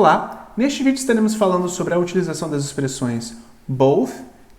Olá! Neste vídeo estaremos falando sobre a utilização das expressões both,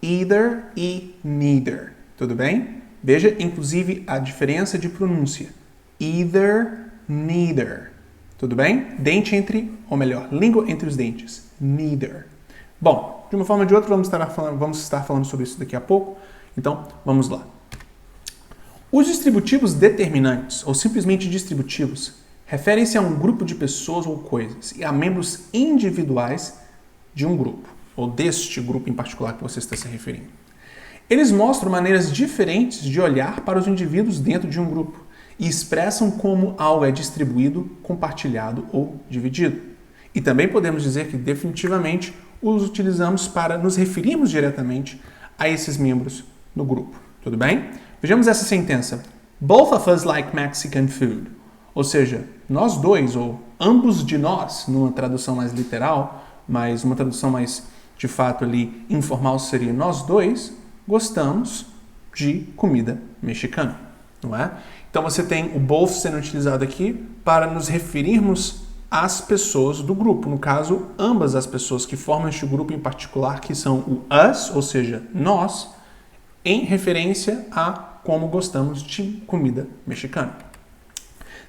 either e neither. Tudo bem? Veja, inclusive, a diferença de pronúncia. Either, neither. Tudo bem? Dente entre, ou melhor, língua entre os dentes. Neither. Bom, de uma forma ou de outra, vamos estar falando sobre isso daqui a pouco. Então, vamos lá. Os distributivos determinantes, ou simplesmente distributivos, referem-se a um grupo de pessoas ou coisas e a membros individuais de um grupo, ou deste grupo em particular que você está se referindo. Eles mostram maneiras diferentes de olhar para os indivíduos dentro de um grupo e expressam como algo é distribuído, compartilhado ou dividido. E também podemos dizer que definitivamente os utilizamos para nos referirmos diretamente a esses membros no grupo. Tudo bem? Vejamos essa sentença. Both of us like Mexican food. Ou seja, nós dois, ou ambos de nós, numa tradução mais literal, mas uma tradução mais, de fato, ali informal seria nós dois, gostamos de comida mexicana, não é? Então você tem o both sendo utilizado aqui para nos referirmos às pessoas do grupo. No caso, ambas as pessoas que formam este grupo em particular, que são o us, ou seja, nós, em referência a como gostamos de comida mexicana.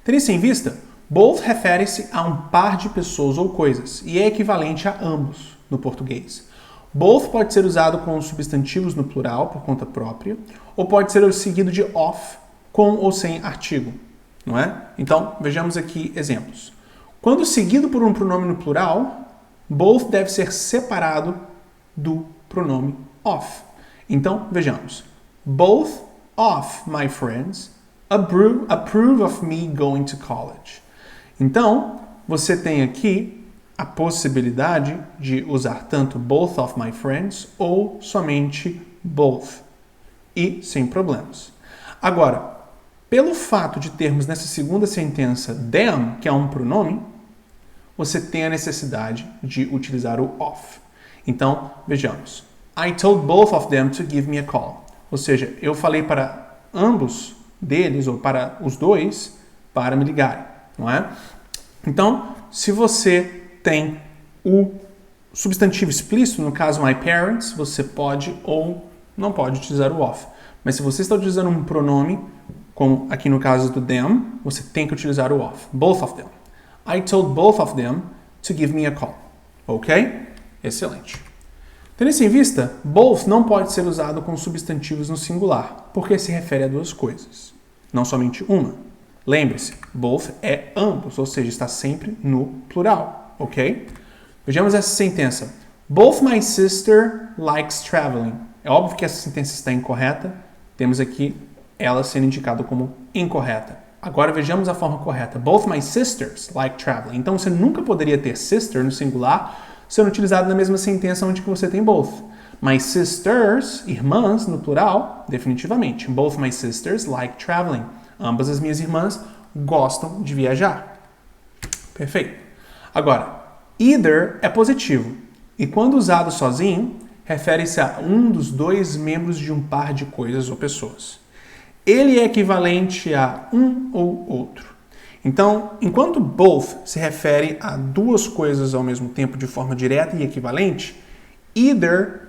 Tendo isso em vista, both refere-se a um par de pessoas ou coisas e é equivalente a ambos no português. Both pode ser usado com substantivos no plural por conta própria ou pode ser seguido de of com ou sem artigo, não é? Então, vejamos aqui exemplos. Quando seguido por um pronome no plural, both deve ser separado do pronome of. Então, vejamos. Both of my friends approve of me going to college. Então, você tem aqui a possibilidade de usar tanto both of my friends ou somente both. E sem problemas. Agora, pelo fato de termos nessa segunda sentença them, que é um pronome, você tem a necessidade de utilizar o of. Então, vejamos. I told both of them to give me a call. Ou seja, eu falei para ambos deles, ou para os dois, para me ligarem, não é? Então, se você tem o substantivo explícito, no caso my parents, você pode ou não pode utilizar o of. Mas se você está utilizando um pronome, como aqui no caso do them, você tem que utilizar o of. Both of them. I told both of them to give me a call. Ok? Excelente. Tendo isso em vista, both não pode ser usado com substantivos no singular, porque se refere a duas coisas, não somente uma. Lembre-se, both é ambos, ou seja, está sempre no plural, ok? Vejamos essa sentença. Both my sister likes traveling. É óbvio que essa sentença está incorreta, temos aqui ela sendo indicada como incorreta. Agora vejamos a forma correta. Both my sisters like traveling. Então você nunca poderia ter sister no singular sendo utilizado na mesma sentença onde que você tem both. My sisters, irmãs, no plural, definitivamente. Both my sisters like traveling. Ambas as minhas irmãs gostam de viajar. Perfeito. Agora, either é positivo. E quando usado sozinho, refere-se a um dos dois membros de um par de coisas ou pessoas. Ele é equivalente a um ou outro. Então, enquanto both se refere a duas coisas ao mesmo tempo de forma direta e equivalente, either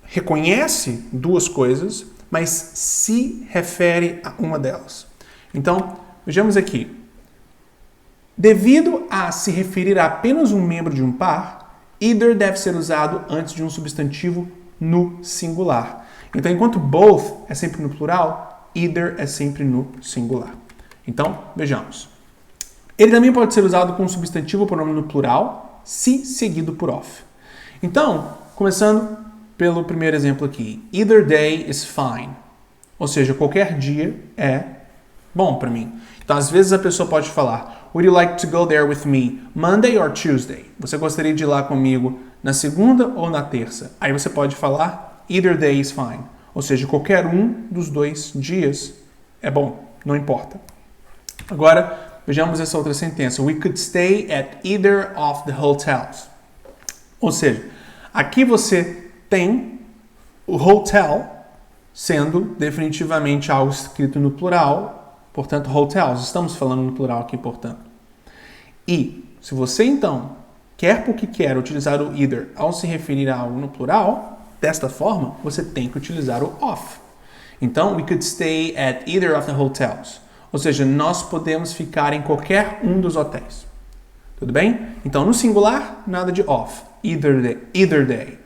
reconhece duas coisas, mas se refere a uma delas. Então, vejamos aqui. Devido a se referir a apenas um membro de um par, either deve ser usado antes de um substantivo no singular. Então, enquanto both é sempre no plural, either é sempre no singular. Então, vejamos. Ele também pode ser usado com um substantivo ou pronome no plural, se seguido por of. Então, começando pelo primeiro exemplo aqui. Either day is fine. Ou seja, qualquer dia é bom para mim. Então, às vezes a pessoa pode falar, would you like to go there with me Monday or Tuesday? Você gostaria de ir lá comigo na segunda ou na terça? Aí você pode falar, either day is fine. Ou seja, qualquer um dos dois dias é bom, não importa. Agora, vejamos essa outra sentença. We could stay at either of the hotels. Ou seja, aqui você tem o hotel sendo definitivamente algo escrito no plural, portanto, hotels. Estamos falando no plural aqui, portanto. E se você, então, quer porque quer utilizar o either ao se referir a algo no plural, desta forma, você tem que utilizar o of. Então, we could stay at either of the hotels. Ou seja, nós podemos ficar em qualquer um dos hotéis. Tudo bem? Então, no singular, nada de of. Either day.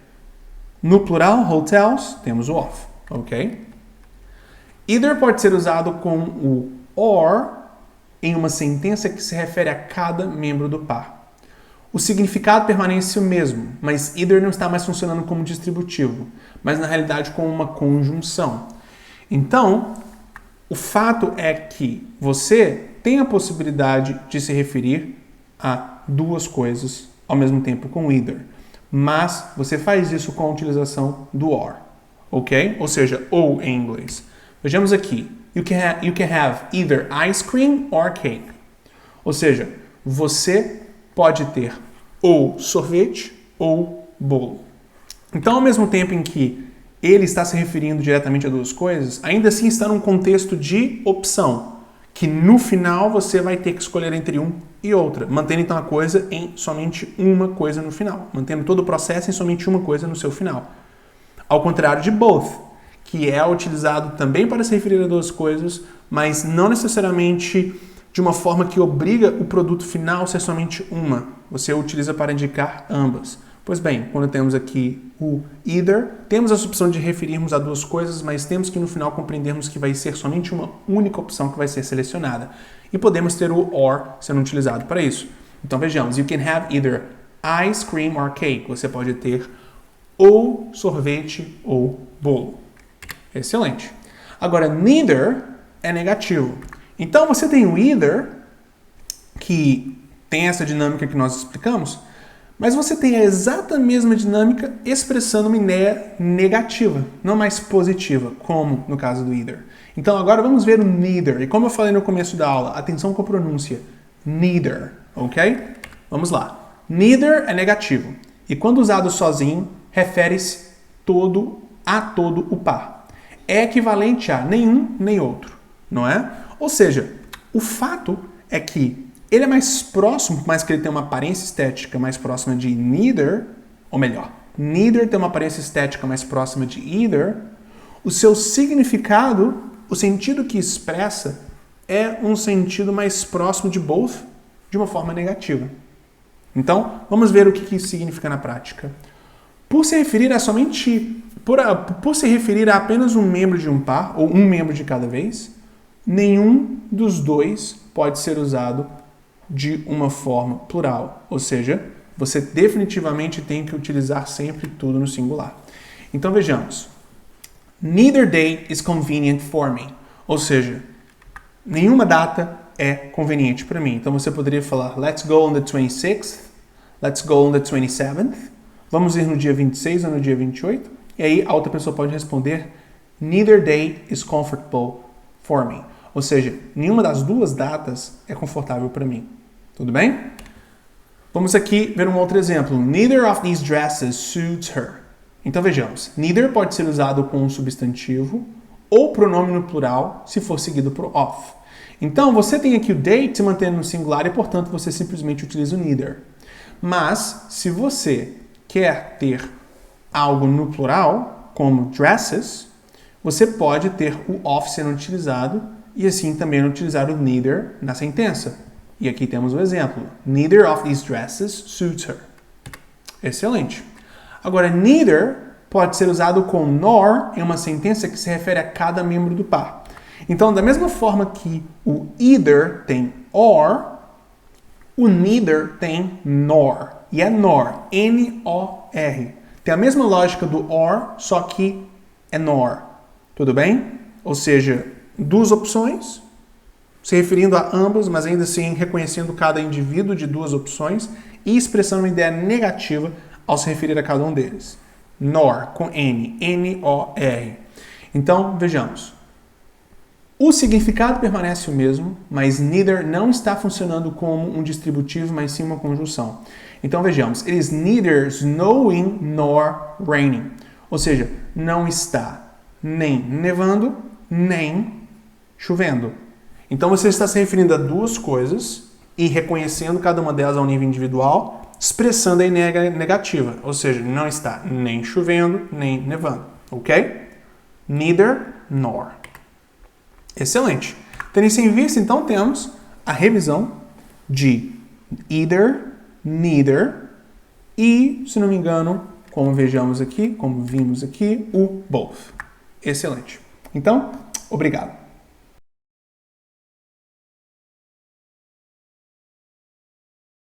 No plural, hotels, temos o of. Ok? Either pode ser usado com o or em uma sentença que se refere a cada membro do par. O significado permanece o mesmo, mas either não está mais funcionando como distributivo, mas na realidade como uma conjunção. Então, o fato é que você tem a possibilidade de se referir a duas coisas ao mesmo tempo com either, mas você faz isso com a utilização do or, ok? Ou seja, ou em inglês. Vejamos aqui. You can have either ice cream or cake. Ou seja, você pode ter ou sorvete ou bolo. Então, ao mesmo tempo em que ele está se referindo diretamente a duas coisas, ainda assim está num contexto de opção, que no final você vai ter que escolher entre um e outra, mantendo então a coisa em somente uma coisa no final, mantendo todo o processo em somente uma coisa no seu final. Ao contrário de both, que é utilizado também para se referir a duas coisas, mas não necessariamente de uma forma que obriga o produto final a ser somente uma. Você o utiliza para indicar ambas. Pois bem, quando temos aqui o either, temos essa opção de referirmos a duas coisas, mas temos que no final compreendermos que vai ser somente uma única opção que vai ser selecionada. E podemos ter o or sendo utilizado para isso. Então vejamos, you can have either ice cream or cake. Você pode ter ou sorvete ou bolo. Excelente. Agora, neither é negativo. Então, você tem o either, que tem essa dinâmica que nós explicamos, mas você tem a exata mesma dinâmica expressando uma ideia negativa, não mais positiva, como no caso do either. Então, agora vamos ver o neither. E como eu falei no começo da aula, atenção com a pronúncia. Neither, ok? Vamos lá. Neither é negativo. E quando usado sozinho, refere-se a todo o par. É equivalente a nenhum nem outro, não é? Ou seja, o fato é que ele é mais próximo, por mais que ele tenha uma aparência estética mais próxima de neither, ou melhor, neither tem uma aparência estética mais próxima de either, o seu significado, o sentido que expressa, é um sentido mais próximo de both, de uma forma negativa. Então, vamos ver o que isso significa na prática. Por se referir a apenas um membro de um par, ou um membro de cada vez, nenhum dos dois pode ser usado de uma forma plural. Ou seja, você definitivamente tem que utilizar sempre tudo no singular. Então vejamos. Neither day is convenient for me. Ou seja, nenhuma data é conveniente para mim. Então você poderia falar let's go on the 26th, let's go on the 27th. Vamos ir no dia 26 ou no dia 28? E aí a outra pessoa pode responder neither day is comfortable for me. Ou seja, nenhuma das duas datas é confortável para mim. Tudo bem? Vamos aqui ver um outro exemplo. Neither of these dresses suits her. Então vejamos. Neither pode ser usado com um substantivo ou pronome no plural se for seguido por of. Então você tem aqui o day se mantendo no singular e, portanto, você simplesmente utiliza o neither. Mas, se você quer ter algo no plural, como dresses, você pode ter o of sendo utilizado e assim também utilizar o neither na sentença. E aqui temos o exemplo. Neither of these dresses suits her. Excelente. Agora, neither pode ser usado com nor em uma sentença que se refere a cada membro do par. Então, da mesma forma que o either tem or, o neither tem nor. E é nor, N-O-R. Tem a mesma lógica do or, só que é nor. Tudo bem? Ou seja, duas opções, se referindo a ambas, mas ainda assim reconhecendo cada indivíduo de duas opções e expressando uma ideia negativa ao se referir a cada um deles. Nor, com N, N-O-R. Então, vejamos. O significado permanece o mesmo, mas neither não está funcionando como um distributivo, mas sim uma conjunção. Então, vejamos. It is neither snowing nor raining. Ou seja, não está nem nevando, nem chovendo. Então, você está se referindo a duas coisas e reconhecendo cada uma delas ao nível individual expressando a negativa, ou seja, não está nem chovendo, nem nevando, ok? Neither nor. Excelente. Tendo isso em vista, então, temos a revisão de either, neither e, se não me engano, como vimos aqui, o both. Excelente. Então, obrigado.